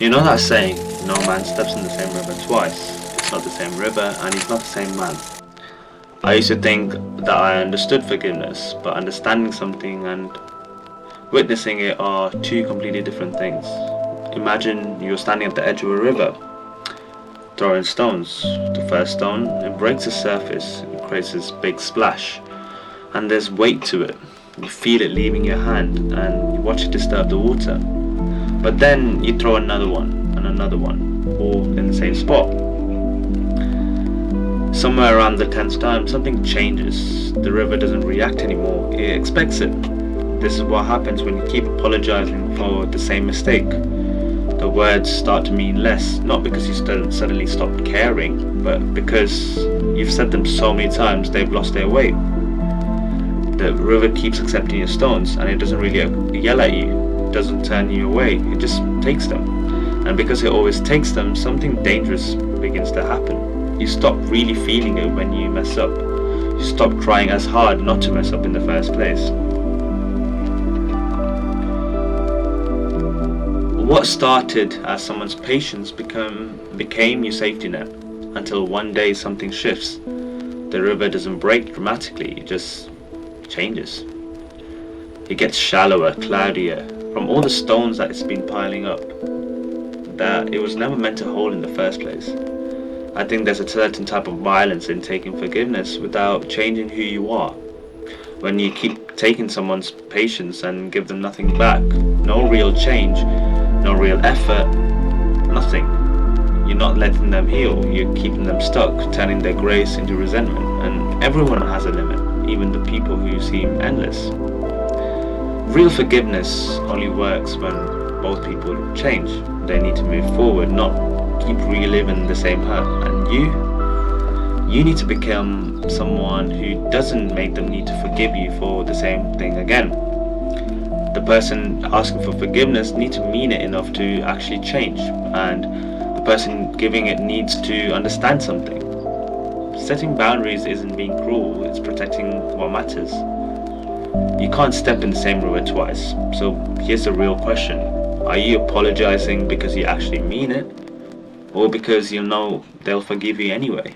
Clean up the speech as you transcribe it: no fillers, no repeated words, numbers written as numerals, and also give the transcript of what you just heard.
You know that saying, no man steps in the same river twice. It's not the same river and he's not the same man. I used to think that I understood forgiveness, but understanding something and witnessing it are two completely different things. Imagine you're standing at the edge of a river, throwing stones. The first stone, it breaks the surface, it creates this big splash, and there's weight to it. You feel it leaving your hand and you watch it disturb the water. But then you throw another one and another one, all in the same spot. Somewhere around the 10th time, something changes. The river doesn't react anymore, it expects it. This is what happens when you keep apologizing for the same mistake. The words start to mean less, not because you suddenly stopped caring, but because you've said them so many times they've lost their weight. The river keeps accepting your stones and it doesn't really yell at you, it doesn't turn you away, it just takes them. And because it always takes them, something dangerous begins to happen. You stop really feeling it when you mess up. You stop trying as hard not to mess up in the first place. What started as someone's patience became your safety net, until one day something shifts. The river doesn't break dramatically, it just changes. It gets shallower, cloudier, from all the stones that it's been piling up, that it was never meant to hold in the first place. I think there's a certain type of violence in taking forgiveness without changing who you are. When you keep taking someone's patience and give them nothing back, no real change, no real effort, nothing. You're not letting them heal, you're keeping them stuck, turning their grace into resentment. And everyone has a limit, even the people who seem endless. Real forgiveness only works when both people change. They need to move forward, not keep reliving the same hurt. And you need to become someone who doesn't make them need to forgive you for the same thing again. The person asking for forgiveness needs to mean it enough to actually change, and the person giving it needs to understand something. Setting boundaries isn't being cruel, it's protecting what matters. You can't step in the same river twice, so here's the real question. Are you apologizing because you actually mean it, or because you know they'll forgive you anyway?